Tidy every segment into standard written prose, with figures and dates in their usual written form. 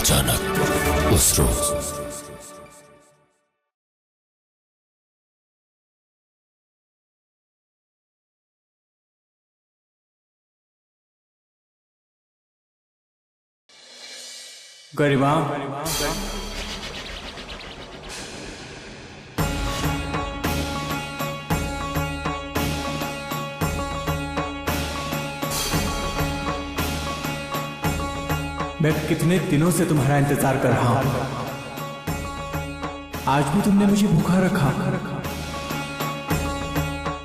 अचानक उस रोज गरिमा, मैं कितने दिनों से तुम्हारा इंतजार कर रहा हूं। आज भी तुमने मुझे भूखा रखा।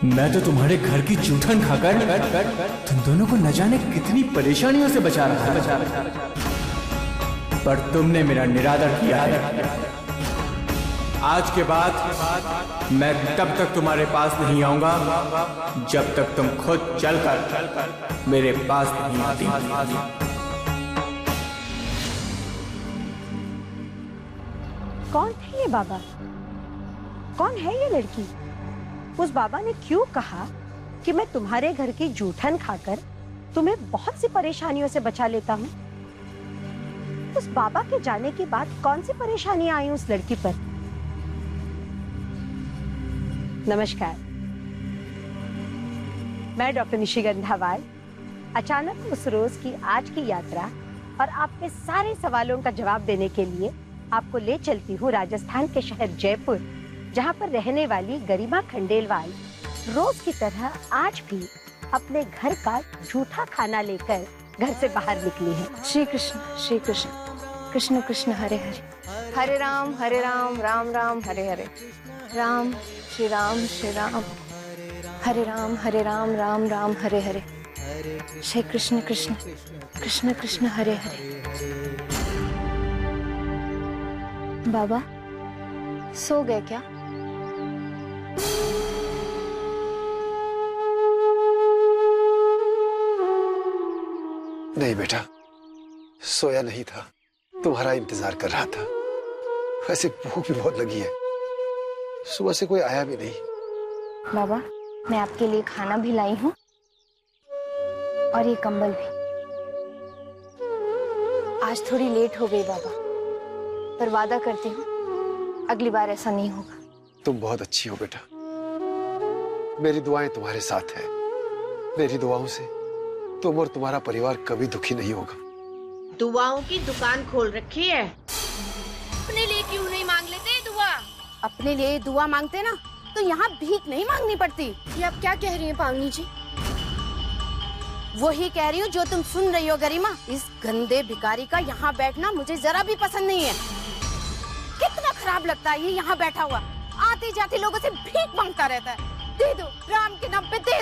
मैं तो तुम्हारे घर की जूठन खाकर तुम दोनों को न जाने कितनी परेशानियों से बचा रहा है, पर तुमने मेरा निरादर किया है। आज के बाद मैं तब तक तुम्हारे पास नहीं आऊंगा जब तक तुम खुद चलकर मेरे पास नहीं आती। कौन है ये बाबा? कौन है ये लड़की? उस बाबा ने क्यों कहा कि मैं तुम्हारे घर की जूठन खाकर तुम्हें बहुत सी परेशानियों से बचा लेता हूँ? उस बाबा के जाने के बाद कौन सी परेशानियां आई उस लड़की पर? नमस्कार, मैं डॉक्टर निशिगंधा वाल अचानक उस रोज की आज की यात्रा और आपके सारे सवालों का जवाब देने के लिए आपको ले चलती हूँ राजस्थान के शहर जयपुर, जहाँ पर रहने वाली गरिमा खंडेलवाल रोज की तरह आज भी अपने घर का झूठा खाना लेकर घर से बाहर निकली है। श्री कृष्ण कृष्ण कृष्ण हरे हरे, हरे राम राम राम हरे हरे, राम श्री राम हरे राम राम राम हरे हरे, श्री कृष्ण कृष्ण हरे हरे। बाबा सो गए क्या? नहीं बेटा, सोया नहीं था, तुम्हारा इंतजार कर रहा था। वैसे भूख भी बहुत लगी है, सुबह से कोई आया भी नहीं। बाबा मैं आपके लिए खाना भी लाई हूँ और ये कंबल भी। आज थोड़ी लेट हो गई बाबा, पर वादा करती हूँ अगली बार ऐसा नहीं होगा। तुम बहुत अच्छी हो बेटा, मेरी दुआएं तुम्हारे साथ है। मेरी दुआओं से तुम और तुम्हारा परिवार कभी दुखी नहीं होगा। दुआओं की दुकान खोल रखी है, अपने लिए क्यों नहीं मांग लेते दुआ? अपने लिए दुआ मांगते ना तो यहाँ भीख नहीं मांगनी पड़ती। ये आप क्या कह रही हैं पावनी जी? वही कह रही हूँ जो तुम सुन रही हो गरिमा। इस गंदे भिखारी का यहाँ बैठना मुझे जरा भी पसंद नहीं है। कितना खराब लगता है ये यहाँ बैठा हुआ, आते जाते लोगों से भीख मांगता रहता है। दे दो राम के नाम पे, दे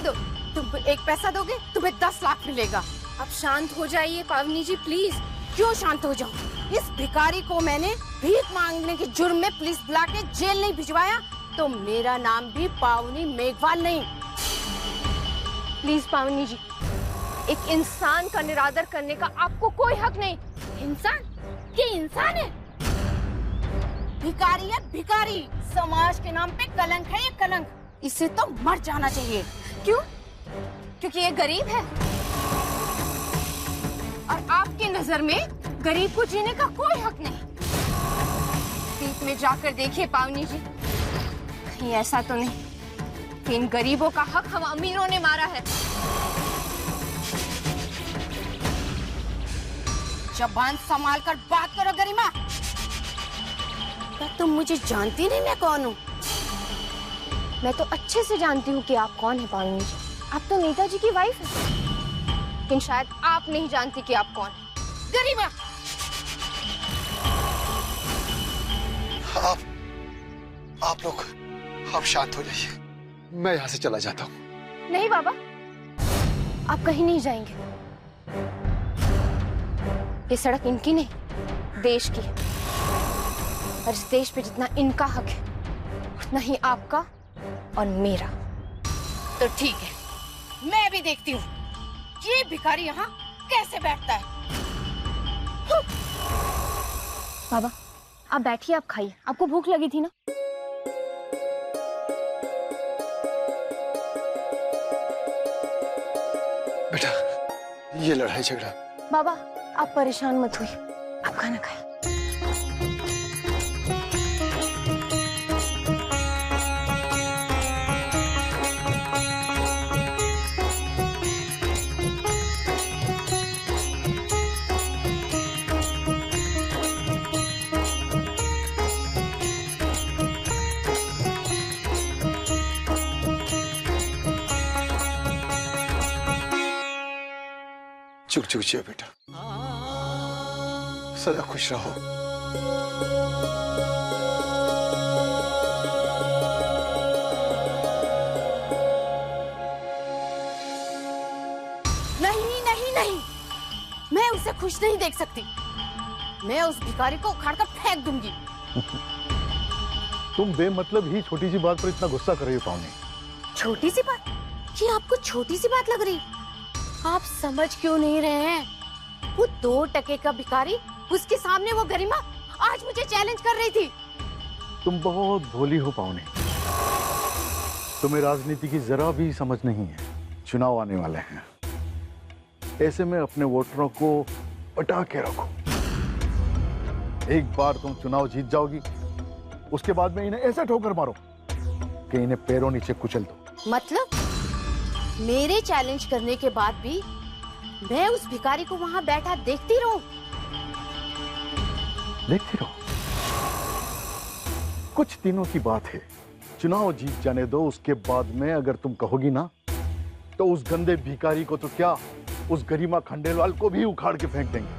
दो। तुम 1 पैसा दोगे तुम्हें 10 लाख मिलेगा। आप शांत हो जाइए पावनी जी प्लीज। क्यों शांत हो जाऊं? इस भिखारी को मैंने भीख मांगने के जुर्म में पुलिस बुला के जेल नहीं भिजवाया तो मेरा नाम भी पावनी मेघवाल नहीं। प्लीज पावनी जी, एक इंसान का निरादर करने का आपको कोई हक नहीं। इंसान? ये इंसान है? भिखारी है भिखारी, समाज के नाम पे कलंक है ये कलंक। इसे तो मर जाना चाहिए। क्यों? क्योंकि ये गरीब है और आपकी नजर में गरीब को जीने का कोई हक नहीं। अतीत में जाकर देखिए पावनी जी, कहीं ऐसा तो नहीं कि इन गरीबों का हक हम अमीरों ने मारा है। जबान संभाल कर बात करो गरिमा। तुम मुझे जानती नहीं मैं कौन हूँ? मैं तो अच्छे से जानती हूँ कि आप कौन है पावनी जी। आप तो नेताजी की वाइफ है, लेकिन शायद आप नहीं जानती कि आप कौन है। गरिमा आप लोग आप शांत हो जाइए, मैं यहाँ से चला जाता हूँ। नहीं बाबा, आप कहीं नहीं जाएंगे। ये सड़क इनकी नहीं, देश की है, और इस देश पे जितना इनका हक है उतना ही आपका और मेरा। तो ठीक है, मैं भी देखती हूँ ये भिखारी यहाँ कैसे बैठता है। बाबा आप बैठिए, आप खाइए, आपको भूख लगी थी ना। बेटा ये लड़ाई झगड़ा। बाबा आप परेशान मत हुई, आप खाना खाएं। चुक चुक जियो बेटा, सदा खुश रहो। नहीं नहीं नहीं, मैं उसे खुश नहीं देख सकती। मैं उस भिखारी को उखाड़ कर फेंक दूंगी। तुम बेमतलब ही छोटी सी बात पर इतना गुस्सा कर रही हो पावनी। छोटी सी बात? ये आपको छोटी सी बात लग रही? आप समझ क्यों नहीं रहे हैं? वो 2 टके का भिखारी, उसके सामने वो गरिमा आज मुझे चैलेंज कर रही थी। तुम बहुत भोली हो पावनी, तुम्हें राजनीति की जरा भी समझ नहीं है। चुनाव आने वाले हैं, ऐसे में अपने वोटरों को पटा के रखो। एक बार तुम चुनाव जीत जाओगी, उसके बाद में इन्हें ऐसा ठोकर मारो कि इन्हें पैरों नीचे कुचल दो। मतलब मेरे चैलेंज करने के बाद भी मैं उस भिखारी को वहां बैठा देखती रहूं? देखती रहो, कुछ दिनों की बात है। चुनाव जीत जाने दो, उसके बाद में अगर तुम कहोगी ना तो उस गंदे भिखारी को तो क्या, उस गरिमा खंडेलवाल को भी उखाड़ के फेंक देंगे।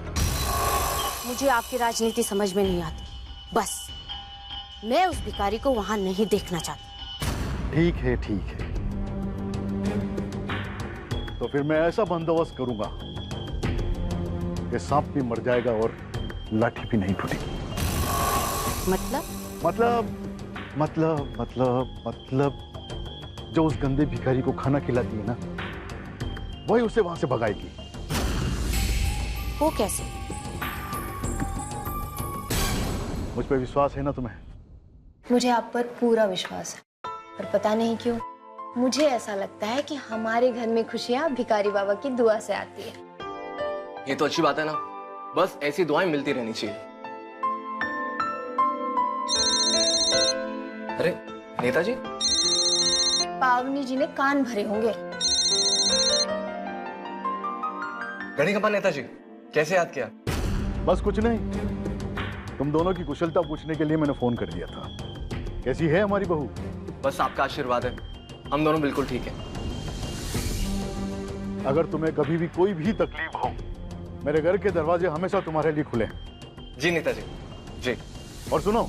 मुझे आपकी राजनीति समझ में नहीं आती। बस मैं उस भिखारी को वहां नहीं देखना चाहती। ठीक है ठीक है, तो फिर मैं ऐसा बंदोबस्त करूंगा कि सांप भी मर जाएगा और लाठी भी नहीं टूटेगी। मतलब जो उस गंदे भिखारी को खाना खिलाती है ना, वही उसे वहां से भगाएगी। वो कैसे? मुझ पर विश्वास है ना तुम्हें? मुझे आप पर पूरा विश्वास है, पर पता नहीं क्यों मुझे ऐसा लगता है कि हमारे घर में खुशियां भिखारी बाबा की दुआ से आती है। ये तो अच्छी बात है ना, बस ऐसी दुआएं मिलती रहनी चाहिए। अरे नेताजी, पावनी जी ने कान भरे होंगे। घड़ी खपा नेताजी, कैसे याद किया? बस कुछ नहीं, तुम दोनों की कुशलता पूछने के लिए मैंने फोन कर दिया था। कैसी है हमारी बहू? बस आपका आशीर्वाद है, हम दोनों बिल्कुल ठीक हैं। अगर तुम्हें कभी भी कोई भी तकलीफ हो, मेरे घर के दरवाजे हमेशा तुम्हारे लिए खुले हैं। जी नेताजी जी। और सुनो,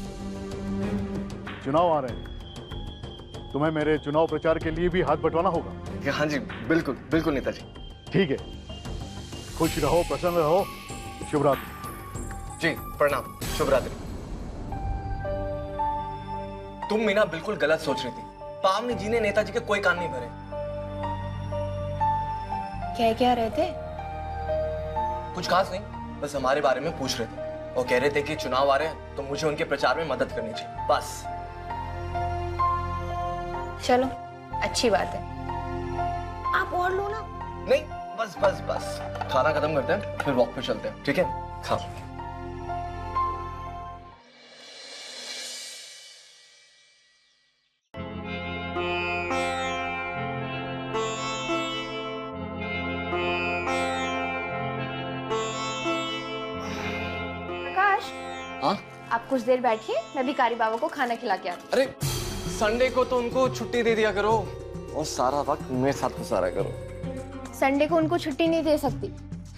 चुनाव आ रहे हैं, तुम्हें मेरे चुनाव प्रचार के लिए भी हाथ बंटवाना होगा। हाँ जी बिल्कुल बिल्कुल नेताजी। ठीक है, खुश रहो, प्रसन्न रहो, शुभ रात्रि। जी प्रणाम, शुभ रात्रि। तुम मीना बिल्कुल गलत सोच रही थी। पावनी जी ने नेताजी के कोई कान नहीं भरे। क्या रहे थे? कुछ खास नहीं, बस हमारे बारे में पूछ रहे थे। वो कह रहे थे कि चुनाव आ रहे हैं तो मुझे उनके प्रचार में मदद करनी चाहिए, बस। चलो अच्छी बात है, आप और लो ना। नहीं बस बस बस, खाना खत्म करते हैं फिर वॉक पे चलते हैं, ठीक है? खाओ। हाँ? आप कुछ देर बैठिए, मैं भिखारी बाबा को खाना खिला के आती हूँ। अरे संडे को तो उनको छुट्टी दे दिया करो और सारा वक्त मेरे साथ गुजारा करो। संडे को उनको छुट्टी नहीं दे सकती,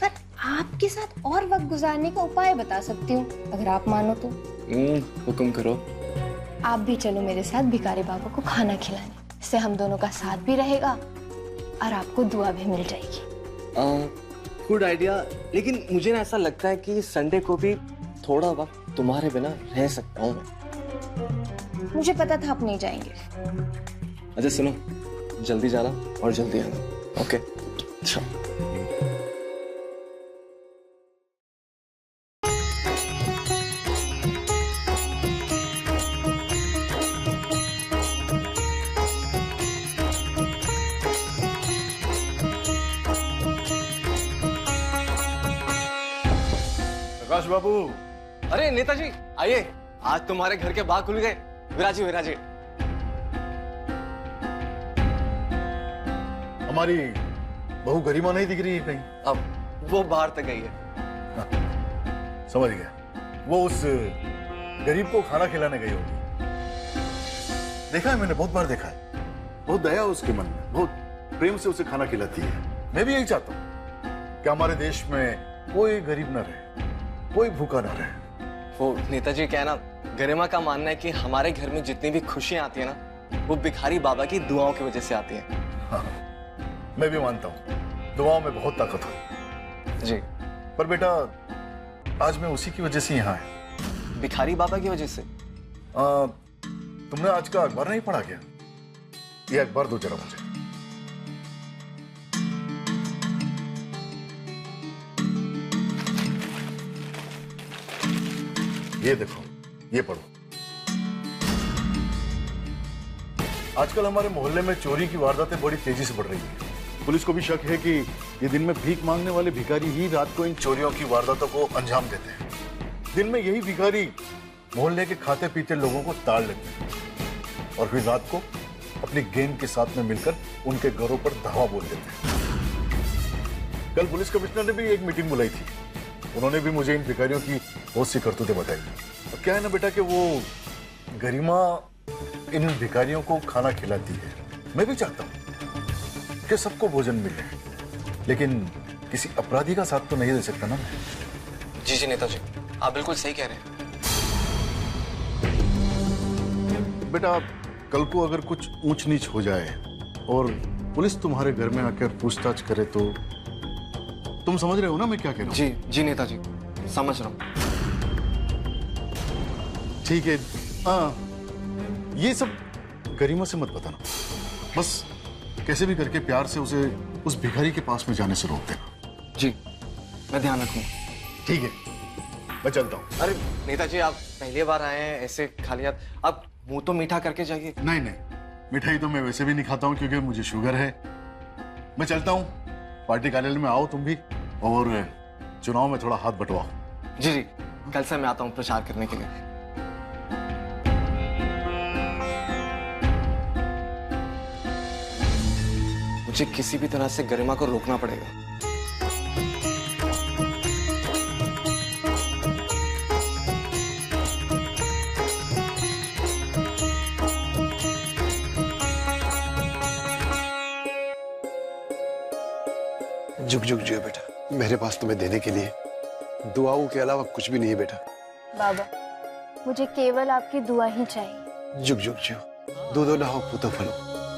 पर आपके साथ और वक्त गुजारने का उपाय बता सकती हूँ, अगर आप मानो तो। हुक्म करो। आप भी चलो मेरे साथ भिखारी बाबा को खाना खिलाने, इससे हम दोनों का साथ भी रहेगा और आपको दुआ भी मिल जाएगी। गुड आइडिया, लेकिन मुझे ना ऐसा लगता है कि संडे को भी थोड़ा वक्त तुम्हारे बिना रह सकता हूँ मैं। मुझे पता था आप नहीं जाएंगे। अच्छा सुनो, जल्दी जाना और जल्दी आना, ओके? अच्छा। प्रकाश बाबू। अरे नेताजी आइए, आज तुम्हारे घर के बाग खुल गए। विराजी विराजी। हमारी बहू गरिमा नहीं दिख रही है कहीं? अब वो बाहर तक गई है। समझ गया, वो उस गरीब को खाना खिलाने गई होगी। देखा है मैंने, बहुत बार देखा है। बहुत दया है उसके मन में, बहुत प्रेम से उसे खाना खिलाती है। मैं भी यही चाहता हूँ कि हमारे देश में कोई गरीब न रहे, कोई भूखा न रहे। वो नेताजी क्या है ना, गरिमा का मानना है कि हमारे घर में जितनी भी खुशियां आती है ना, वो भिखारी बाबा की दुआओं की वजह से आती है। हाँ, मैं भी मानता हूँ दुआओं में बहुत ताकत है जी। पर बेटा, आज मैं उसी की वजह से यहाँ है। भिखारी बाबा की वजह से? तुमने आज का अखबार नहीं पढ़ा क्या? ये अखबार दो जरा मुझे। ये देखो, ये पढ़ो। आजकल हमारे मोहल्ले में चोरी की वारदातें बड़ी तेजी से बढ़ रही है। पुलिस को भी शक है कि ये दिन में भीख मांगने वाले भिखारी ही रात को इन चोरियों की वारदातों को अंजाम देते हैं। दिन में यही भिखारी मोहल्ले के खाते पीते लोगों को ताड़ लेते हैं और फिर रात को अपनी गैंग के साथ में मिलकर उनके घरों पर धावा बोल देते हैं। कल पुलिस कमिश्नर ने भी एक मीटिंग बुलाई थी। उन्होंने भी मुझे इन भिखारियों की बहुत सी करतूतें बताई। और क्या है ना बेटा कि वो गरिमा इन भिखारियों को खाना खिलाती है। मैं भी चाहता हूँ कि सबको भोजन मिले, लेकिन किसी अपराधी का साथ तो नहीं दे सकता ना मैं। जी जी नेताजी, आप बिल्कुल सही कह रहे हैं। बेटा, कल को अगर कुछ ऊंच नीच हो जाए और पुलिस तुम्हारे घर में आकर पूछताछ करे तो तुम समझ रहे हो ना मैं क्या कह रहा हूँ? जी जी नेताजी, समझ रहा हूँ। ठीक है। हाँ, ये सब गरिमा से मत बताना। बस कैसे भी करके प्यार से उसे उस भिखारी के पास में जाने से रोक देना। जी, मैं ध्यान रखूंगा। ठीक है, मैं चलता हूँ। अरे नेताजी, आप पहली बार आए हैं, ऐसे खाली हाथ, आप मुंह तो मीठा करके जाइए। नहीं नहीं, मिठाई तो मैं वैसे भी नहीं खाता हूँ क्योंकि मुझे शुगर है। मैं चलता हूँ। पार्टी कार्यालय में आओ तुम भी और चुनाव में थोड़ा हाथ बंटवाओ। जी जी, कल से मैं आता हूँ प्रचार करने के लिए। मुझे किसी भी तरह से गरिमा को रोकना पड़ेगा। जुग जुग जियो बेटा। मेरे पास तुम्हें देने के लिए दुआओं के अलावा कुछ भी नहीं है बेटा। बाबा, मुझे केवल आपकी दुआ ही चाहिए। जुग जुग जियो, दूधो नहाओ पूतो फलो।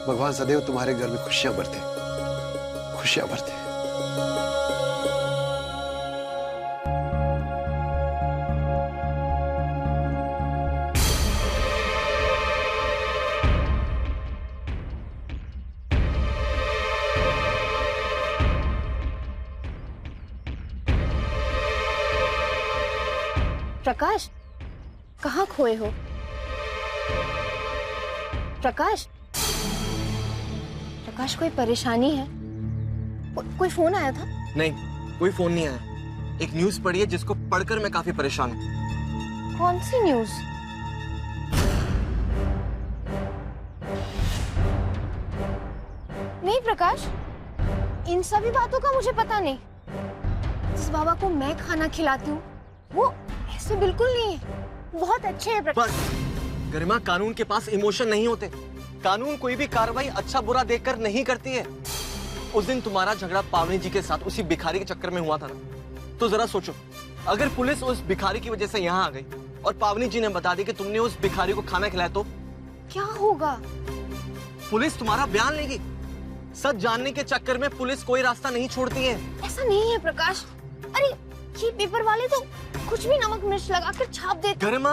भगवान सदैव तुम्हारे घर में खुशियां भरते, खुशियां भरते। प्रकाश, कहाँ खोए हो? प्रकाश, प्रकाश, कोई परेशानी है? कोई फोन आया था? नहीं, कोई फोन नहीं आया। एक न्यूज़ पढ़ी है जिसको पढ़कर मैं काफी परेशान हूँ। कौन सी न्यूज़? नहीं प्रकाश, इन सभी बातों का मुझे पता नहीं। जिस बाबा को मैं खाना खिलाती हूँ वो ऐसे बिल्कुल नहीं है, बहुत अच्छे हैं प्रकाश। बस गरिमा, कानून के पास इमोशन नहीं होते। कानून कोई भी कार्रवाई अच्छा बुरा देखकर नहीं करती है। उस दिन तुम्हारा झगड़ा पावनी जी के साथ उसी भिखारी के चक्कर में हुआ था ना, तो जरा सोचो, अगर पुलिस उस भिखारी की वजह से यहाँ आ गई और पावनी जी ने बता दी कि तुमने उस भिखारी को खाना खिलाया तो क्या होगा? पुलिस तुम्हारा बयान लेगी। सच जानने के चक्कर में पुलिस कोई रास्ता नहीं छोड़ती है। ऐसा नहीं है प्रकाश। अरे ये पेपर वाले तो कुछ भी नमक मिर्च लगाकर छाप देते। गरिमा,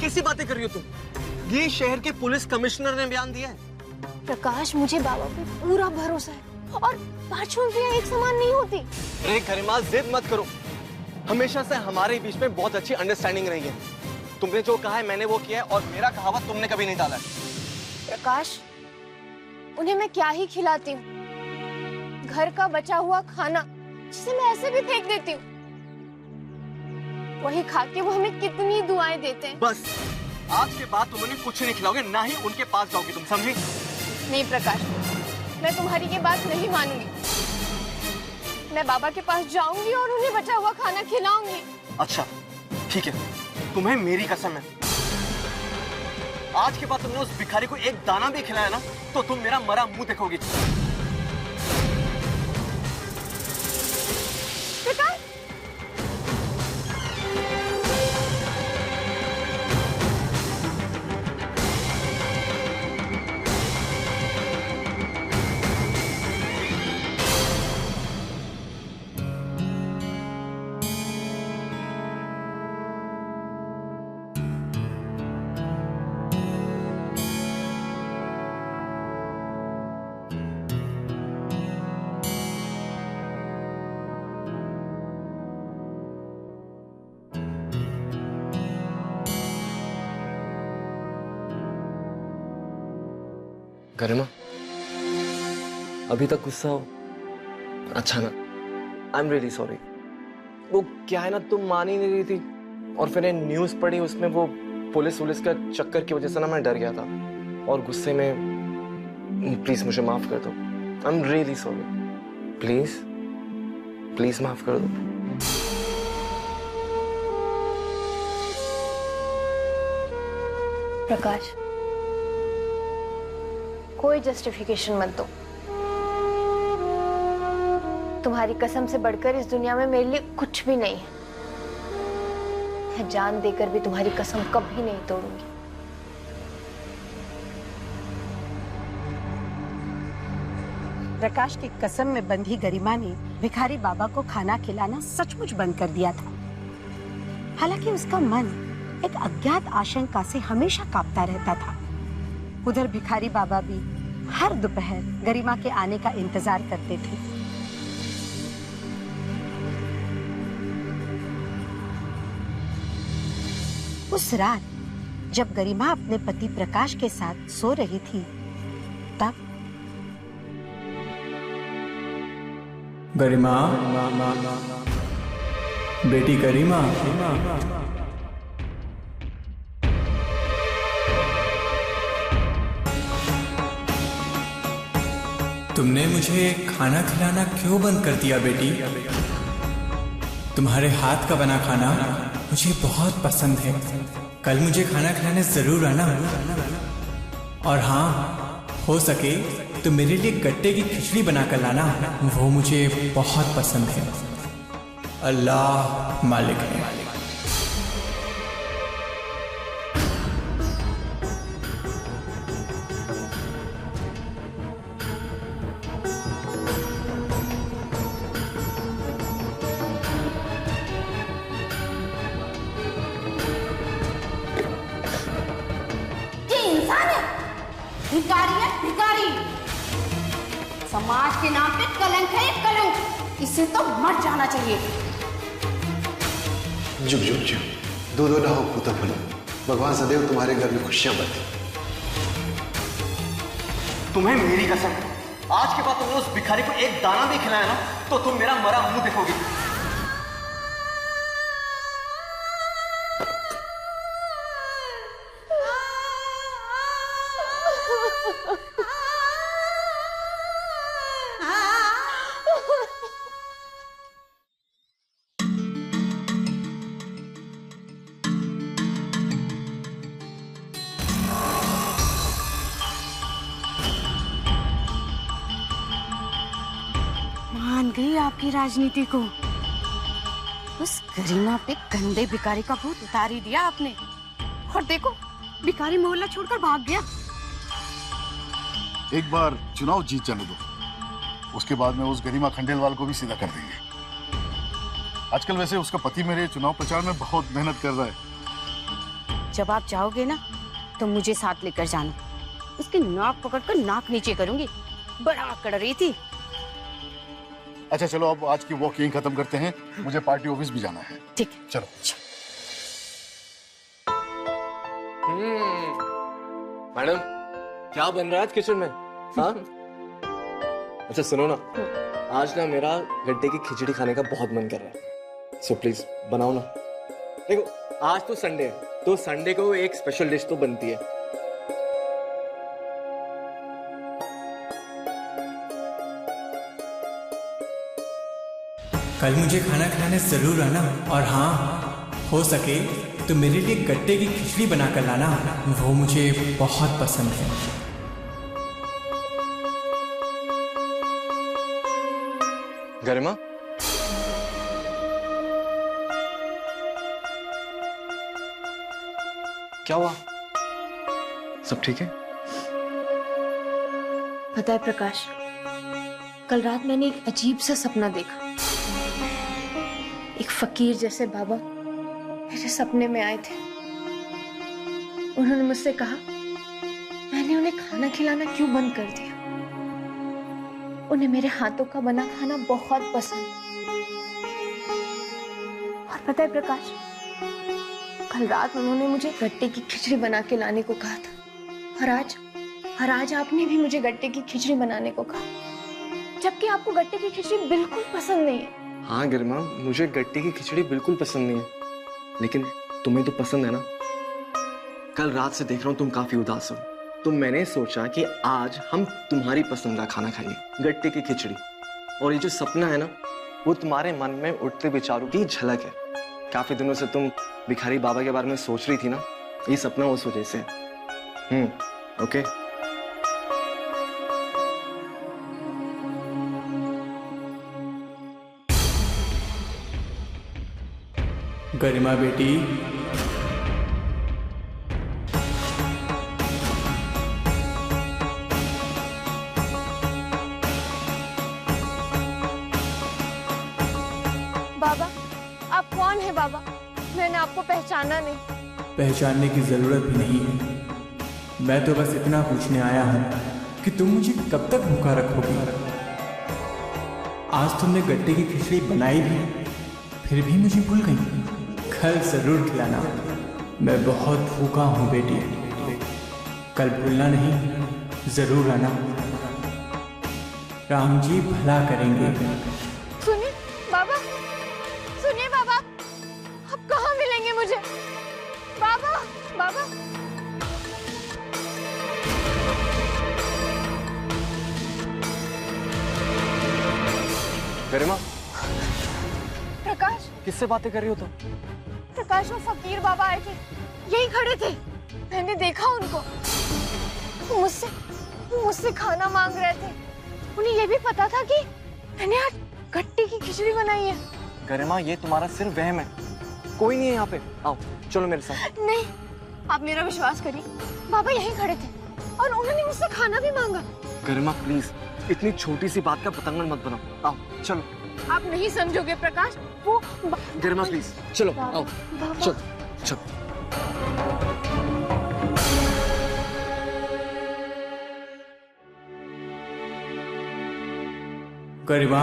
कैसी बातें कर रही हो तुम? ये शहर के पुलिस कमिश्नर ने बयान दिया है। प्रकाश, मुझे बाबा पे पूरा भरोसा है और पांचों उंगलियां एक समान नहीं होती। अरे गरिमा, जिद मत करो। हमेशा से हमारे बीच में बहुत अच्छी अंडरस्टैंडिंग रही है। तुमने जो कहा है मैंने वो किया है और मेरा कहावत तुमने कभी नहीं टाला है। प्रकाश, उन्हें मैं क्या ही खिलाती हूँ? घर का बचा हुआ खाना जिसे मैं ऐसे भी फेंक देती हूँ। वही खा के वो हमें कितनी दुआएं देते हैं। बस आज के बाद तुम उन्हें कुछ नहीं खिलाओगे, ना ही उनके पास जाओगे तुम, समझी? नहीं प्रकाश, मैं तुम्हारी ये बात नहीं मानूंगी। मैं बाबा के पास जाऊंगी और उन्हें बचा हुआ खाना खिलाऊंगी। अच्छा ठीक है, तुम्हें मेरी कसम है, आज के बाद तुमने उस भिखारी को एक दाना भी खिलाया ना तो तुम मेरा मरा मुंह देखोगी। गरिमा, अभी तक गुस्सा हो? अच्छा ना, आई एम रियली सॉरी। वो क्या है ना, तुम मान ही नहीं रही थी और फिर न्यूज़ पढ़ी, उसमें वो पुलिस का चक्कर की वजह से ना मैं डर गया था और गुस्से में प्लीज मुझे माफ कर दो। I am really sorry, please please माफ कर दो। प्रकाश, कोई जस्टिफिकेशन मत दो। तुम्हारी कसम से बढ़कर इस दुनिया में मेरे लिए कुछ भी नहीं है। मैं जान देकर भी तुम्हारी कसम कभी नहीं तोड़ूंगी। प्रकाश की कसम में बंधी गरिमा ने भिखारी बाबा को खाना खिलाना सचमुच बंद कर दिया था। हालांकि उसका मन एक अज्ञात आशंका से हमेशा कांपता रहता था। उधर भिखारी बाबा भी हर दोपहर गरिमा के आने का इंतजार करते थे। उस रात जब गरिमा अपने पति प्रकाश के साथ सो रही थी, तब गरिमा, बेटी गरिमा, तुमने मुझे खाना खिलाना क्यों बंद कर दिया बेटी? तुम्हारे हाथ का बना खाना मुझे बहुत पसंद है। कल मुझे खाना खिलाने जरूर आना। और हाँ, हो सके तो मेरे लिए गट्टे की खिचड़ी बना कर लाना, वो मुझे बहुत पसंद है। अल्लाह मालिक है। भिखारी है भिखारी, समाज के नाम पे कलंक है कलंक, इसे तो मर जाना चाहिए। चुप चुप चुप, दो ना हो पुत्र फलो, भगवान सदैव तुम्हारे घर में खुशियां बरते। तुम्हें मेरी कसम, आज के बाद तुमने उस भिखारी को एक दाना भी खिलाया ना तो तुम मेरा मरा मुंह देखोगी। मान गई आपकी राजनीति को। उस गरिमा पे गंदे भिखारी का भूत उतार ही दिया आपने। और देखो, भिखारी मोहल्ला छोड़कर भाग गया। एक बार चुनाव जीत जाने दो, उसके बाद में उस गरिमा खंडेलवाल को भी सीधा कर देंगे। आजकल वैसे उसका पति मेरे चुनाव प्रचार में बहुत मेहनत कर रहा है। जब आप जाओगे ना तो मुझे साथ लेकर जाना। उसकी नाक पकड़कर नाक नीचे करूंगी। बड़ा अकड़ रही थी। अच्छा चलो, अब आज की वॉक यहीं खत्म करते हैं, मुझे पार्टी ऑफिस भी जाना है। ठीक, चलो। मैडम, क्या बन रहा है आज किचन में? हाँ? अच्छा सुनो ना, आज ना मेरा गड्ढे की खिचड़ी खाने का बहुत मन कर रहा है। सो प्लीज बनाओ ना। देखो आज तो संडे है, तो संडे को एक स्पेशल डिश तो बनती है। कल मुझे खाना खिलाने जरूर आना, और हाँ, हो सके तो मेरे लिए गट्टे की खिचड़ी बनाकर लाना, वो मुझे बहुत पसंद है। गरिमा, क्या हुआ? सब ठीक है? पता है प्रकाश, कल रात मैंने एक अजीब सा सपना देखा। एक फकीर जैसे बाबा मेरे सपने में आए थे। उन्होंने मुझसे कहा मैंने उन्हें खाना खिलाना क्यों बंद कर दिया। उन्हें मेरे हाथों का बना खाना बहुत पसंद। और पता है प्रकाश, कल रात उन्होंने मुझे गट्टे की खिचड़ी बना के लाने को कहा था, और आज आपने भी मुझे गट्टे की खिचड़ी बनाने को कहा, जबकि आपको गट्टे की खिचड़ी बिल्कुल पसंद नहीं है। हाँ गरिमा, मुझे गट्टे की खिचड़ी बिल्कुल पसंद नहीं है, लेकिन तुम्हें तो पसंद है ना। कल रात से देख रहा हूँ तुम काफी उदास हो, तो मैंने सोचा कि आज हम तुम्हारी पसंद का खाना खाएंगे, गट्टे की खिचड़ी। और ये जो सपना है ना, वो तुम्हारे मन में उठते विचारों की झलक है। काफी दिनों से तुम भिखारी बाबा के बारे में सोच रही थी ना, ये सपना उस वजह से है। ओके। गरिमा बेटी, बाबा, आप कौन है बाबा? मैंने आपको पहचाना नहीं। पहचानने की जरूरत भी नहीं है। मैं तो बस इतना पूछने आया हूं कि तुम मुझे कब तक भूखा रखोगी। आज तुमने गट्टे की खिचड़ी बनाई भी, फिर भी मुझे भूल गई। कल जरूर खिलाना, मैं बहुत भूखा हूं बेटी। कल भूलना नहीं, जरूर आना। राम जी भला करेंगे। सुनिए बाबा, सुनिए बाबा, आप कहाँ मिलेंगे मुझे? बाबा, बाबा। गरिमा, प्रकाश, किससे बातें कर रही हो तुम? प्रकाश, वो फकीर बाबा आए थे, यही खड़े थे। मैंने देखा उनको, वो मुझसे खाना मांग रहे थे। उन्हें ये भी पता था कि मैंने आज गट्टे की खिचड़ी बनाई है। गरिमा, ये तुम्हारा सिर्फ वहम है, कोई नहीं है यहाँ पे। आओ चलो मेरे साथ। नहीं, आप मेरा विश्वास करिए, बाबा यहीं खड़े थे और उन्होंने मुझसे खाना भी मांगा। गरिमा प्लीज, इतनी छोटी सी बात का पतंगड़ मत बनाओ। आओ चलो। आप नहीं समझोगे प्रकाश, वो गरिमा प्लीज चलो, आओ चलो चलो। गरिमा,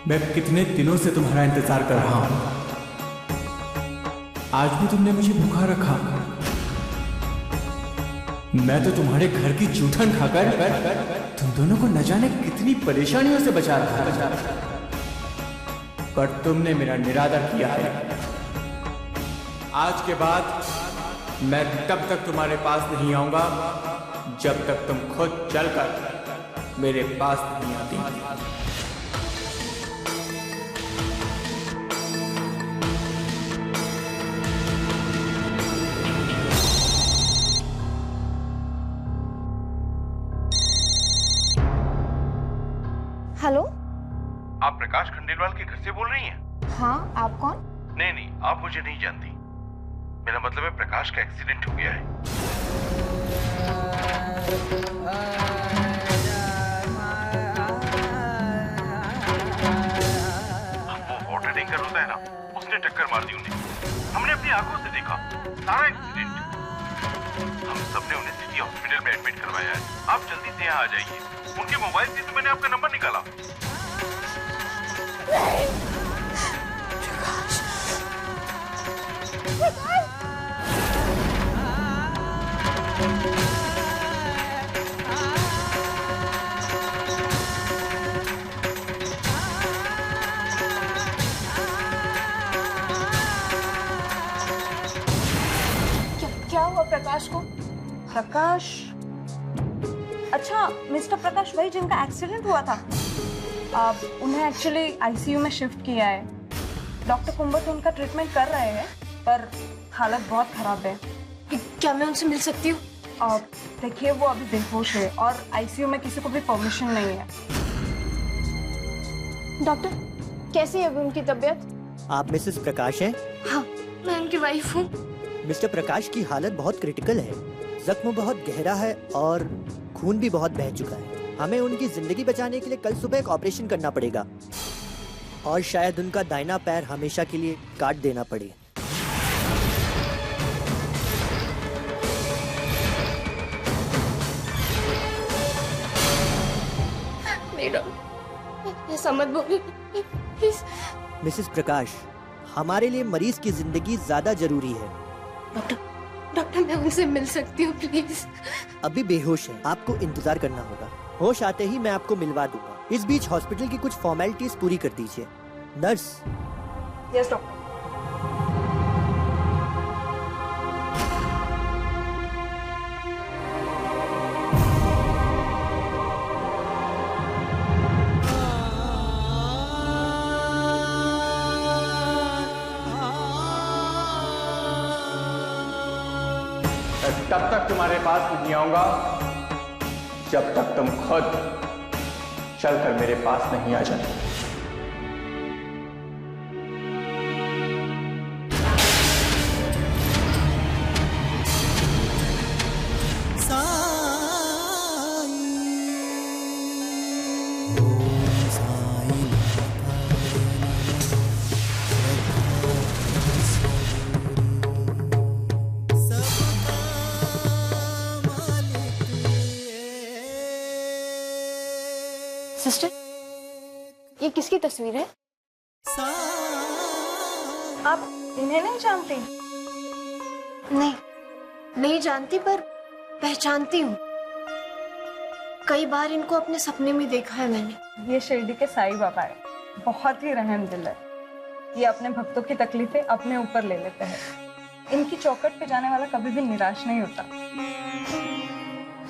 मैं कितने दिनों से तुम्हारा इंतजार कर रहा हूं। आज भी तुमने मुझे भूखा रखा। मैं तो तुम्हारे घर की जूठन खाकर तुम दोनों को न जाने कितनी परेशानियों से बचा रहा था, पर तुमने मेरा निरादर किया है। आज के बाद मैं तब तक तुम्हारे पास नहीं आऊंगा जब तक तुम खुद चलकर मेरे पास नहीं आती। हेलो, आप प्रकाश खंडेलवाल के घर से बोल रही हैं? हाँ, आप कौन? नहीं, आप मुझे नहीं जानती। मेरा मतलब है प्रकाश का एक्सीडेंट हो गया है। वो वाटर टैंकर होता है ना, उसने टक्कर मार दी उन्हें। हमने अपनी आंखों से देखा सारा एक्सीडेंट। हम सबने उन्हें सिटी हॉस्पिटल में एडमिट करवाया है। आप जल्दी से यहाँ आ जाइए। उनके मोबाइल से तो मैंने आपका नंबर निकाला। प्रकाश, प्रकाश। क्या हुआ प्रकाश को? प्रकाश? अच्छा, मिस्टर प्रकाश वही जिनका एक्सीडेंट हुआ था। उन्हें एक्चुअली आईसीयू में शिफ्ट किया है। डॉक्टर कुंबर उनका ट्रीटमेंट कर रहे हैं, पर हालत बहुत खराब है। क्या मैं उनसे मिल सकती हूँ? देखिए, वो अभी बेहोश है और आईसीयू में किसी को भी परमिशन नहीं है। डॉक्टर, कैसी है अभी उनकी तबीयत? आप मिसेस प्रकाश हैं? हाँ, मैं उनकी वाइफ हूँ। मिस्टर प्रकाश की हालत बहुत क्रिटिकल है। जख्म बहुत गहरा है और खून भी बहुत बह चुका है। हमें उनकी जिंदगी बचाने के लिए कल सुबह एक ऑपरेशन करना पड़ेगा और शायद उनका दाहिना पैर हमेशा के लिए काट देना पड़े। मैडम, ऐसा मत बोलिए प्लीज। मिसेस प्रकाश, हमारे लिए मरीज की जिंदगी ज्यादा जरूरी है। डॉक्टर, मैं उनसे मिल सकती हूँ प्लीज? अभी बेहोश है, आपको इंतजार करना होगा। होश आते ही मैं आपको मिलवा दूंगा। इस बीच हॉस्पिटल की कुछ फॉर्मेलिटीज पूरी कर दीजिए। नर्स। Yes doctor. तब तक तुम्हारे पास नहीं आऊंगा जब तक तुम खुद चलकर मेरे पास नहीं आ जाते। सिस्टर, ये किसकी तस्वीर है? आप इन्हें नहीं जानती? नहीं जानती, पर पहचानती हूँ। कई बार इनको अपने सपने में देखा है मैंने। ये शिरडी के साईं बाबा है। बहुत ही रहम दिल है। ये अपने भक्तों की तकलीफें अपने ऊपर ले लेते हैं। इनकी चौखट पे जाने वाला कभी भी निराश नहीं होता।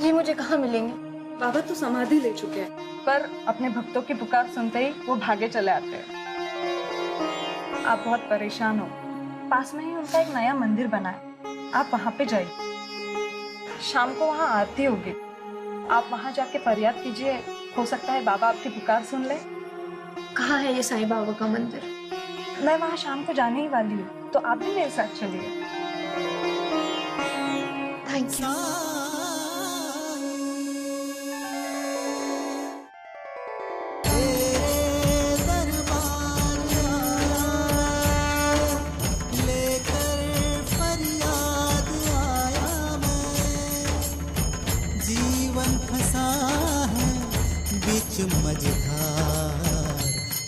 ये मुझे कहाँ मिलेंगे? बाबा तो समाधि ले चुके हैं, पर अपने भक्तों की पुकार सुनते ही वो भागे चले आते हैं। आप बहुत परेशान हो। पास में ही उनका एक नया मंदिर बना है, आप वहां पे जाइए। शाम को वहां आरती होगी, आप वहां जाके फरियाद कीजिए। हो सकता है बाबा आपकी पुकार सुन ले। कहाँ है ये साईं बाबा का मंदिर? मैं वहां शाम को जाने ही वाली हूँ, तो आप भी मेरे साथ चलिए। Thank you. मझधार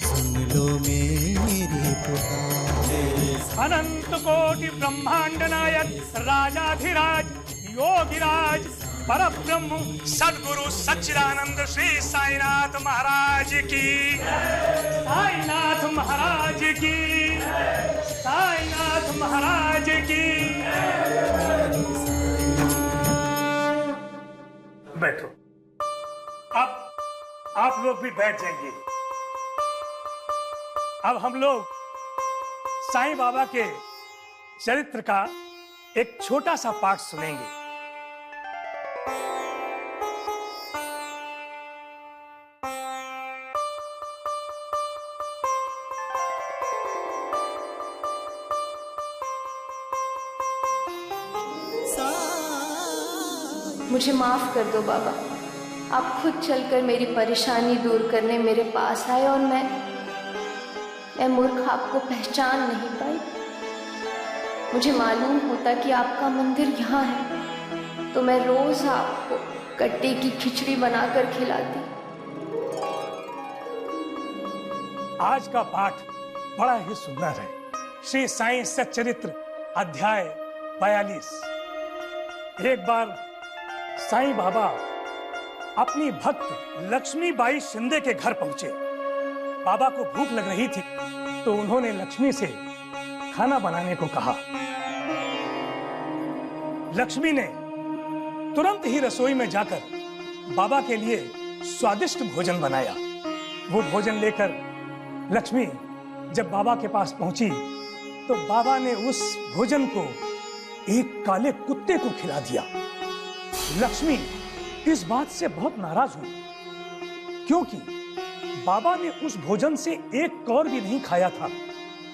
सुन लो मेरी पुकार। अनंत कोटि ब्रह्मांड नायक राजाधिराज योगिराज परब्रह्म सद्गुरु सच्चिदानंद श्री साईनाथ महाराज की, साईनाथ महाराज की, साईनाथ महाराज की। बैठो। अब आप लोग भी बैठ जाइए। अब हम लोग साईं बाबा के चरित्र का एक छोटा सा पाठ सुनेंगे। मुझे माफ कर दो बाबा। आप खुद चलकर मेरी परेशानी दूर करने मेरे पास आए और मैं मूर्ख आपको पहचान नहीं पाई। मुझे मालूम होता कि आपका मंदिर यहाँ है तो मैं रोज आपको कट्टे की खिचड़ी बनाकर खिलाती। आज का पाठ बड़ा ही सुंदर है। श्री साईं सच्चरित्र अध्याय 42। एक बार साईं बाबा अपनी भक्त लक्ष्मीबाई शिंदे के घर पहुंचे। बाबा को भूख लग रही थी तो उन्होंने लक्ष्मी से खाना बनाने को कहा। लक्ष्मी ने तुरंत ही रसोई में जाकर बाबा के लिए स्वादिष्ट भोजन बनाया। वो भोजन लेकर लक्ष्मी जब बाबा के पास पहुंची तो बाबा ने उस भोजन को एक काले कुत्ते को खिला दिया। लक्ष्मी इस बात से बहुत नाराज हुई क्योंकि बाबा ने उस भोजन से एक कौर भी नहीं खाया था,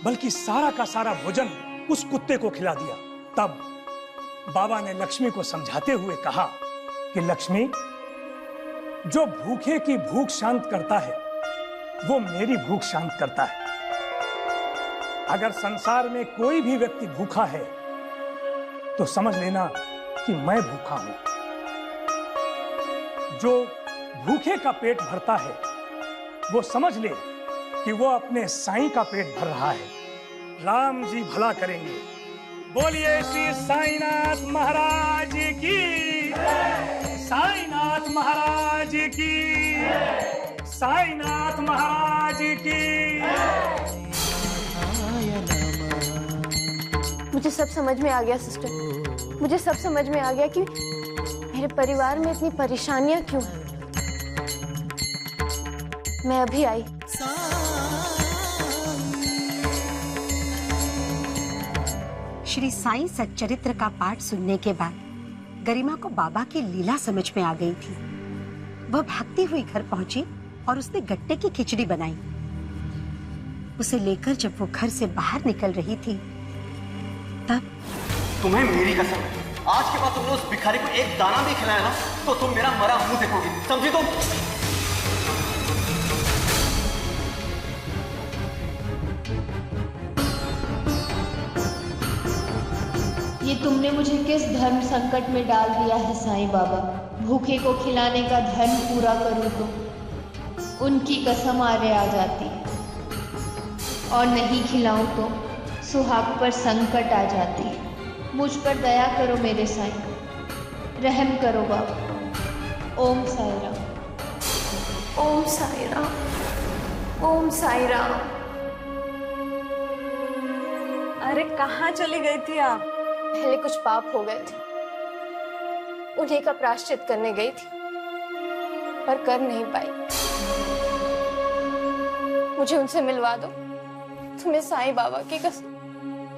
बल्कि सारा का सारा भोजन उस कुत्ते को खिला दिया। तब बाबा ने लक्ष्मी को समझाते हुए कहा कि लक्ष्मी, जो भूखे की भूख शांत करता है वो मेरी भूख शांत करता है। अगर संसार में कोई भी व्यक्ति भूखा है तो समझ लेना कि मैं भूखा हूं। जो भूखे का पेट भरता है वो समझ ले कि वो अपने साईं का पेट भर रहा है। राम जी भला करेंगे। बोलिए श्री साईनाथ महाराज की, साईनाथ महाराज की, साईनाथ महाराज की। मुझे सब समझ में आ गया सिस्टर, मुझे सब समझ में आ गया कि मेरे परिवार में इतनी परेशानियां क्यों हैं। मैं अभी आई। श्री साईं सच्चरित्र का पाठ सुनने के बाद गरिमा को बाबा की लीला समझ में आ गई थी। वह भागती हुई घर पहुंची और उसने गट्टे की खिचड़ी बनाई। उसे लेकर जब वो घर से बाहर निकल रही थी तब तुम्हें मेरी कसम है, आज के बाद तुमने उस भिखारी को एक दाना भी खिलाया ना तो तुम मेरा मरा मुंह देखोगी, समझी तुम? ये तुमने मुझे किस धर्म संकट में डाल दिया है साईं बाबा। भूखे को खिलाने का धर्म पूरा करूं तो उनकी कसम आरे आ जाती है, और नहीं खिलाऊं तो सुहाग पर संकट आ जाती है। मुझ पर दया करो मेरे साईं, रहम करो बाबा। ओम साई राम, ओम साई राम, ओम साई राम। अरे कहाँ चली गई थी आप? पहले कुछ पाप हो गए थे, उन्हीं का प्रायश्चित करने गई थी, पर कर नहीं पाई। मुझे उनसे मिलवा दो, तुम्हें साईं बाबा की कसम।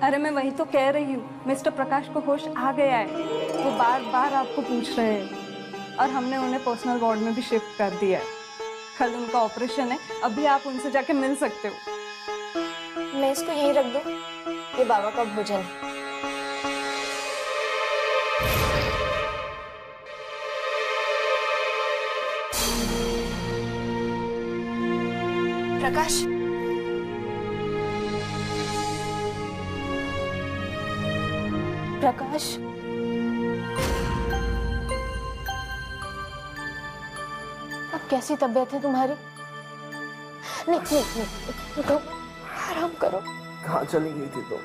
अरे मैं वही तो कह रही हूँ, मिस्टर प्रकाश को होश आ गया है। वो बार बार आपको पूछ रहे हैं और हमने उन्हें पर्सनल वार्ड में भी शिफ्ट कर दिया है। कल उनका ऑपरेशन है, अभी आप उनसे जाके मिल सकते हो। मैं इसको यहीं रख दूं? ये बाबा का भोजन है। प्रकाश, प्रकाश, अब कैसी तबीयत है तुम्हारी? नहीं नहीं नहीं, तो आराम करो। कहाँ चली गई थी तुम?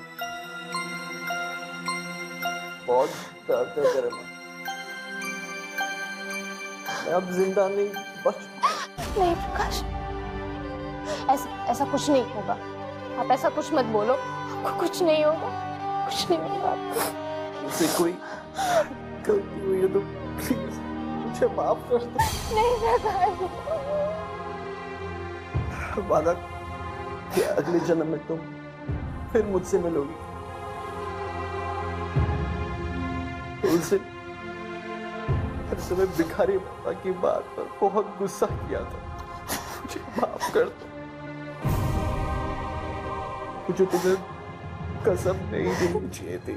बहुत दर्द है तेरे में। मैं अब जिंदा नहीं बच। नहीं प्रकाश, ऐसा कुछ नहीं होगा। आप ऐसा कुछ मत बोलो, आपको कुछ नहीं होगा, कुछ नहीं होगा। मुझसे कोई गलती हुई है तो प्लीज मुझे माफ कर दो। नहीं प्रकाश, वादा कि अगले जन्म में तुम फिर मुझसे मिलोगी। उस दिन मैंने तुम्हें भिखारी बाबा की बात पर बहुत गुस्सा किया था, मुझे माफ कर दो। मुझे तुम्हें कसम नहीं देनी चाहिए थी।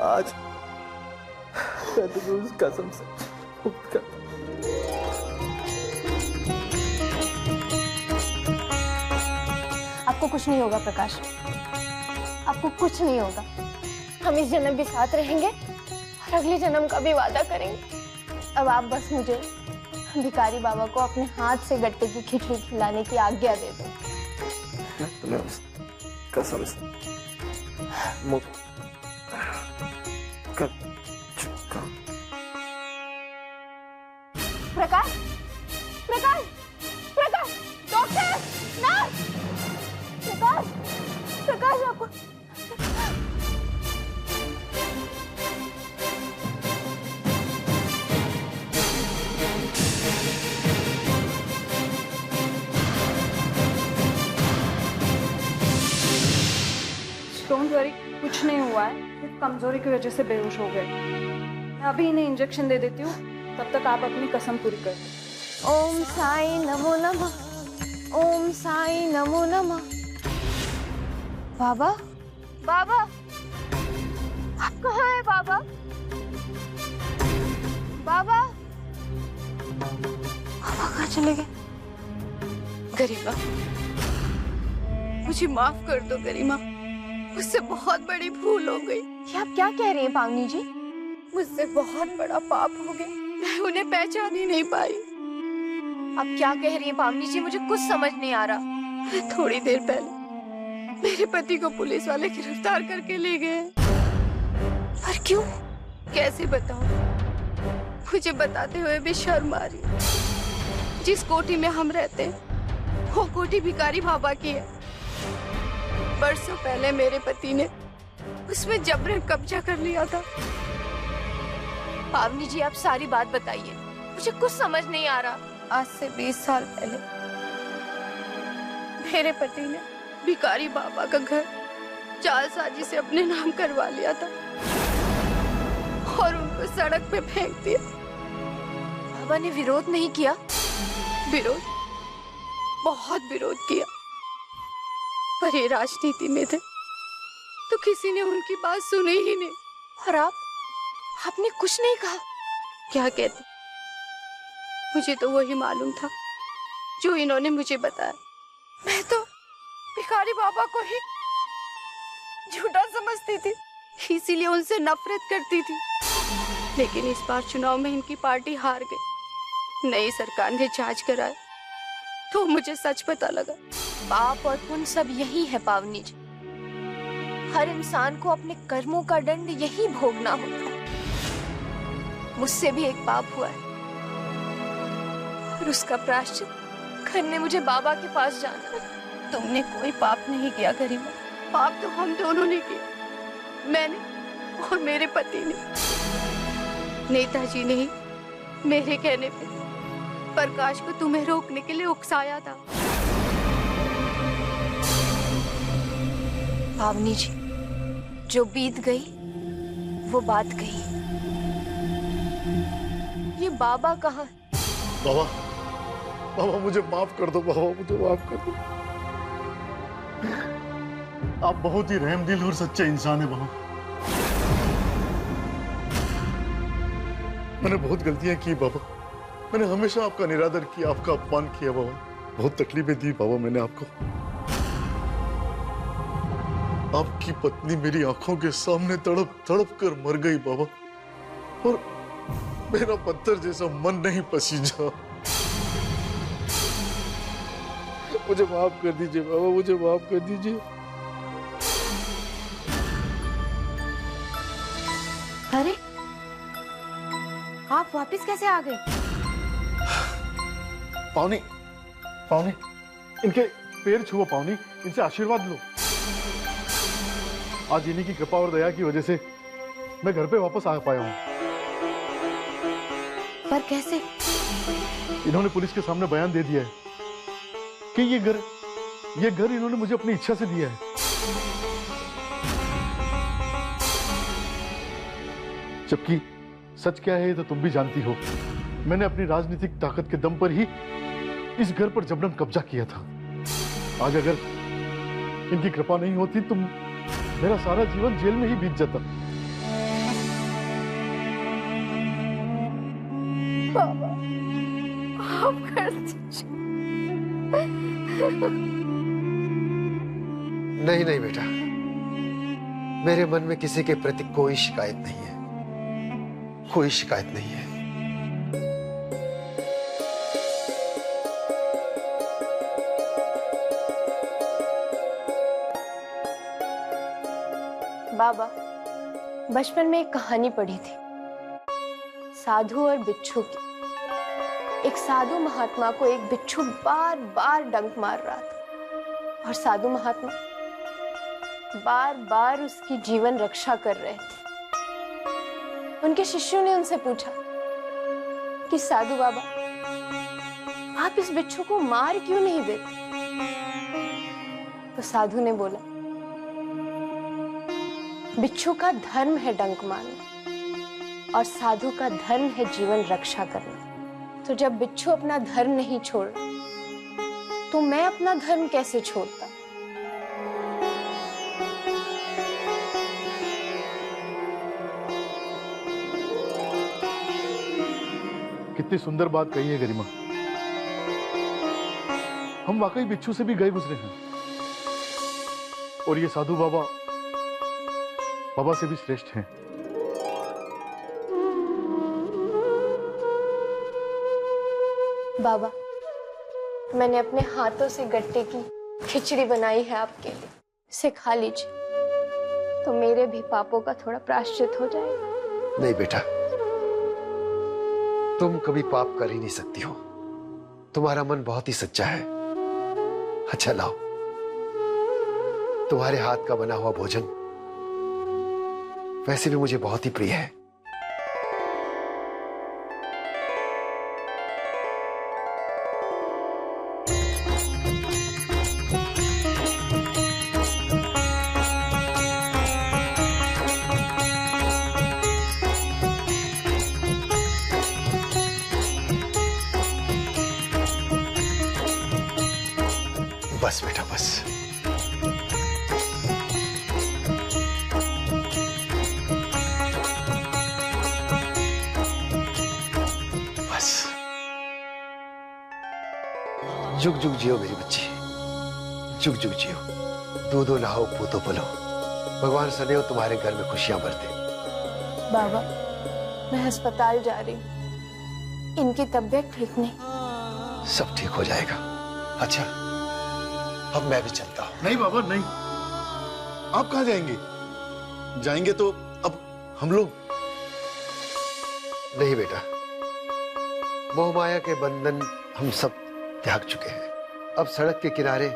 आज मैं तुम्हें उस कसम से मुक्त कर। आपको कुछ नहीं होगा प्रकाश, आपको कुछ नहीं होगा। हम इस जन्म भी साथ रहेंगे और अगले जन्म का भी वादा करेंगे। अब आप बस मुझे भिखारी बाबा को अपने हाथ से गट्टे की खिचड़ी खिलाने की आज्ञा दे दो। मैं तुम्हें उस कसम से मुक्त कर चुका। प्रकाश, प्रकाश, प्रकाश, डॉक्टर, नर्स, प्रकाश, प्रकाश आपको डोंट वरी, कुछ नहीं हुआ है, सिर्फ कमजोरी की वजह से बेहोश हो गए। मैं अभी इन्हें इंजेक्शन दे देती हूँ, तब तक आप अपनी कसम पूरी कर दो। ओम साई नमो नमः, ओम साई नमो नमः। बाबा, बाबा, आप कहाँ हैं बाबा? बाबा, बाबा कहाँ चले गए? गरिमा, मुझे माफ कर दो गरिमा, मुझसे बहुत बड़ी भूल हो गई। ये आप क्या कह रही हैं पावनी जी? मुझसे बहुत बड़ा पाप हो गया, मैं उन्हें पहचान ही नहीं पाई। आप क्या कह रही हैं पावनी जी? मुझे कुछ समझ नहीं आ रहा। थोड़ी देर पहले मेरे पति को पुलिस वाले गिरफ्तार करके ले गए। पर क्यों? कैसे बताऊं? मुझे बताते हुए भी शर्म आ रही। जिस कोठी में हम रहते हैं, वो कोठी भिखारी बाबा की है। बरसों पहले मेरे पति ने उसमें जबरन कब्जा कर लिया था। पावनी जी, आप सारी बात बताइए, मुझे कुछ समझ नहीं आ रहा। आज से 20 साल पहले मेरे पति ने भिखारी बाबा का घर जालसाजी से अपने नाम करवा लिया था और उनको सड़क पे फेंक दिया। बाबा ने विरोध नहीं किया? विरोध, बहुत विरोध किया, पर ये राजनीति में थे तो किसी ने उनकी बात सुनी ही नहीं। और आपने कुछ नहीं कहा? क्या कहते? मुझे तो वही मालूम था जो इन्होंने मुझे बताया। मैं तो भिखारी बाबा को ही झूठा समझती थी, इसीलिए उनसे नफरत करती थी। लेकिन इस बार चुनाव में इनकी पार्टी हार गई। नई सरकार ने जांच कराया तो मुझे सच पता लगा। पाप और पुण्य सब यही है पावनी जी। हर इंसान को अपने कर्मों का दंड यही भोगना होता है। मुझसे भी एक पाप हुआ है और उसका प्रायश्चित करने मुझे बाबा के पास जाना है। तुमने कोई पाप नहीं किया गरिमा, पाप तो हम दोनों ने किया, मैंने और मेरे पति ने। नेताजी ने ही मेरे कहने पे प्रकाश को तुम्हें रोकने के लिए उकसाया था। पावनी जी, जो बीत गई वो बात गई। ये बाबा कहाँ है? बाबा, बाबा मुझे माफ कर दो, बाबा मुझे माफ कर दो। आप बहुत ही रहमदिल और सच्चे इंसान हैं बाबा। मैंने बहुत गलतियां की बाबा, मैंने हमेशा आपका निरादर किया, आपका अपमान किया बाबा, बहुत तकलीफें दी बाबा मैंने आपको। आपकी पत्नी मेरी आंखों के सामने तड़प तड़प कर मर गई बाबा, और मेरा पत्थर जैसा मन नहीं पसीजा। मुझे माफ कर दीजिए बाबा, मुझे माफ कर दीजिए। अरे, आप वापस कैसे आ गए? पावनी, पावनी, इनके पैर छुओ पावनी, इनसे आशीर्वाद लो। आज इन्हीं की कृपा और दया की वजह से मैं घर पे वापस आ पाया हूँ। पर कैसे? इन्होंने पुलिस के सामने बयान दे दिया है कि ये घर इन्होंने मुझे अपनी इच्छा से दिया है। जबकि सच क्या है ये तो तुम भी जानती हो। मैंने अपनी राजनीतिक ताकत के दम पर ही इस घर पर जबरन कब्जा किया था। आज अगर इनकी कृपा नहीं होती तो मेरा सारा जीवन जेल में ही बीत जाता। बाबा, आप कर दीजिए। नहीं नहीं बेटा, मेरे मन में किसी के प्रति कोई शिकायत नहीं है, कोई शिकायत नहीं है। बाबा, बचपन में एक कहानी पढ़ी थी, साधु और बिच्छू की। एक साधु महात्मा को एक बिच्छू बार बार डंक मार रहा था और साधु महात्मा बार बार उसकी जीवन रक्षा कर रहे थे। उनके शिष्यों ने उनसे पूछा कि साधु बाबा, आप इस बिच्छू को मार क्यों नहीं देते? तो साधु ने बोला, बिच्छू का धर्म है डंक मारना और साधु का धर्म है जीवन रक्षा करना। तो जब बिच्छू अपना धर्म नहीं छोड़ तो मैं अपना धर्म कैसे छोड़ता? कितनी सुंदर बात कही है गरिमा। हम वाकई बिच्छू से भी गए गुजरे हैं और ये साधु बाबा से भी श्रेष्ठ हैं। बाबा, मैंने अपने हाथों से गट्टे की खिचड़ी बनाई है आपके लिए, इसे खा लीजिए तो मेरे भी पापों का थोड़ा प्रायश्चित हो जाएगा। नहीं बेटा, तुम कभी पाप कर ही नहीं सकती हो। तुम्हारा मन बहुत ही सच्चा है। अच्छा लाओ, तुम्हारे हाथ का बना हुआ भोजन वैसे भी मुझे बहुत ही प्रिय है। बस बेटा बस। बस जुग जुग जियो मेरी बच्ची, जुग जुग जियो। दूधो नहाओ पूतो पलो, भगवान सदैव तुम्हारे घर में खुशियां भरते। बाबा, मैं अस्पताल जा रही हूँ, इनकी तबीयत ठीक नहीं। सब ठीक हो जाएगा। अच्छा अब मैं भी चलता हूँ। नहीं बाबा नहीं, आप कहाँ जाएंगे? जाएंगे तो अब हम लोग। नहीं बेटा, मोह माया के बंधन हम सब त्याग चुके हैं। अब सड़क के किनारे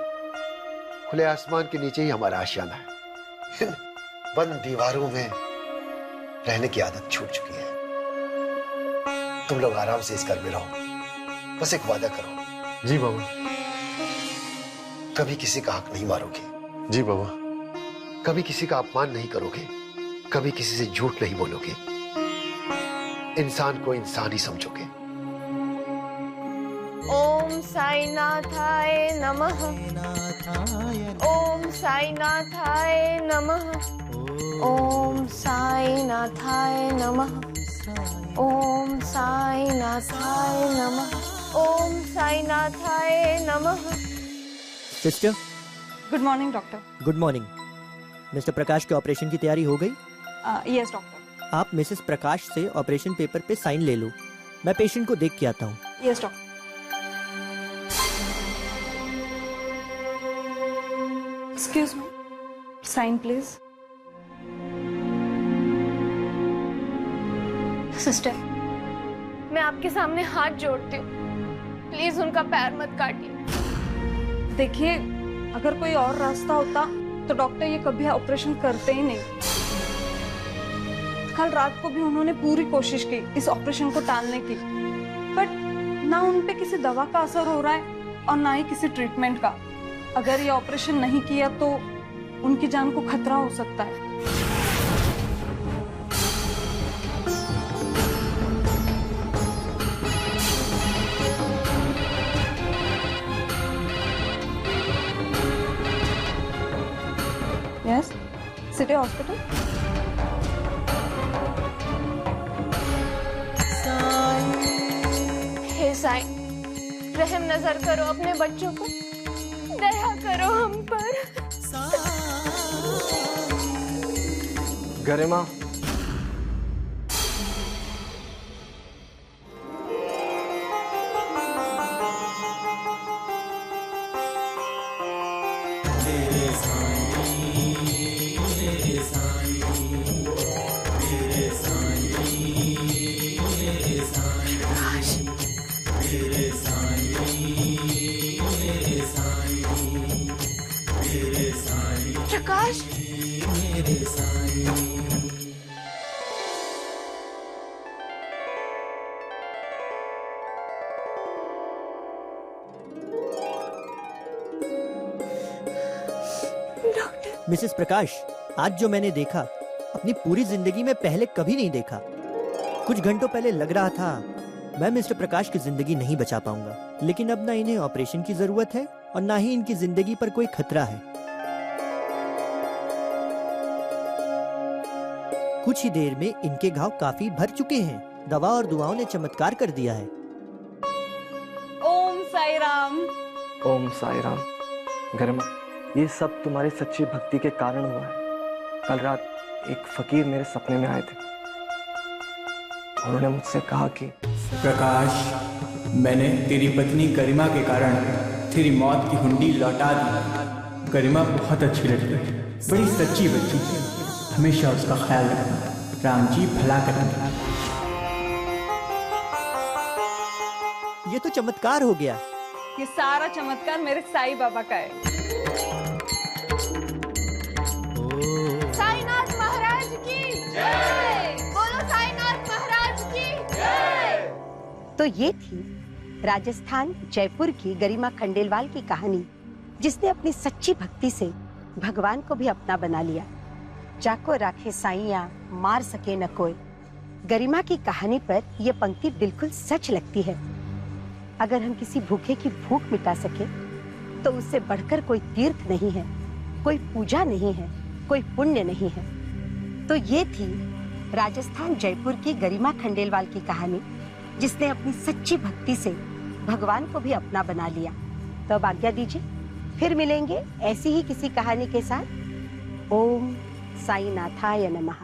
खुले आसमान के नीचे ही हमारा आशियाना है। बंद दीवारों में रहने की आदत छूट चुकी है। तुम लोग आराम से इस घर में रहो। बस एक वादा करो। जी बाबा। कभी किसी का हक नहीं मारोगे। जी बाबा। कभी किसी का अपमान नहीं करोगे। कभी किसी से झूठ नहीं बोलोगे। इंसान को इंसान ही समझोगे। ओम साईनाथाय नमः। ओम साईनाथाय नमः। ओम साईनाथाय नमः। ओम साईनाथाय नमः। ओम साईनाथाय नमः। Sister, good morning doctor. Good morning. Mr Prakash के ऑपरेशन की तैयारी हो गई? Yes doctor. आप मिसेस प्रकाश से ऑपरेशन पेपर पे साइन ले लो, मैं पेशेंट को देख के आता हूँ। Yes doctor. Excuse me, sign please. Sister, मैं आपके सामने हाथ जोड़ती हूँ, प्लीज उनका पैर मत काटिए। देखिए, अगर कोई और रास्ता होता तो डॉक्टर ये कभी ऑपरेशन करते ही नहीं। कल रात को भी उन्होंने पूरी कोशिश की इस ऑपरेशन को टालने की, बट ना उन पे किसी दवा का असर हो रहा है और ना ही किसी ट्रीटमेंट का। अगर ये ऑपरेशन नहीं किया तो उनकी जान को खतरा हो सकता है। Yes, city hospital. हे साईं, रहम नजर करो अपने बच्चों को, दया करो हम पर। गरिमा, मिसेस प्रकाश, आज जो मैंने देखा अपनी पूरी जिंदगी में पहले कभी नहीं देखा। कुछ घंटों पहले लग रहा था मैं मिस्टर प्रकाश की जिंदगी नहीं बचा पाऊंगा, लेकिन अब ना इन्हें ऑपरेशन की जरूरत है और ना ही इनकी जिंदगी पर कोई खतरा है। कुछ ही देर में इनके घाव काफी भर चुके हैं। दवा और दुआओं ने चमत्कार कर दिया है। ओम साई राम। ओम साई राम। गरिमा, ये सब तुम्हारी सच्ची भक्ति के कारण हुआ है। कल रात एक फकीर मेरे सपने में आए थे। उन्होंने मुझसे कहा कि प्रकाश, मैंने तेरी पत्नी गरिमा के कारण तेरी मौत की हुंडी लौटा दी। गरिमा बहुत अच्छी लड़की है, बड़ी सच्ची बच्ची है। हमेशा उसका ख्याल रखना। राम जी भला करेंगे। ये तो चमत्कार हो गया। ये सारा चमत्कार मेरे साईं बाबा का है। साईनाथ महाराज की जय। बोलो साईनाथ महाराज की जय। तो ये थी राजस्थान जयपुर की गरिमा खंडेलवाल की कहानी, जिसने अपनी सच्ची भक्ति से भगवान को भी अपना बना लिया। जाको राखे साईया, मार सके न कोई। गरिमा की कहानी पर यह पंक्ति बिल्कुल सच लगती है। अगर हम किसी भूखे की भूख मिटा सके तो उससे बढ़कर कोई तीर्थ नहीं है, कोई पूजा नहीं है, कोई पुण्य नहीं है। तो ये थी राजस्थान जयपुर की गरिमा खंडेलवाल की कहानी, जिसने अपनी सच्ची भक्ति से भगवान को भी अपना बना लिया। तो अब आज्ञा दीजिए, फिर मिलेंगे ऐसी ही किसी कहानी के साथ। ओम साईनाथाय नमः।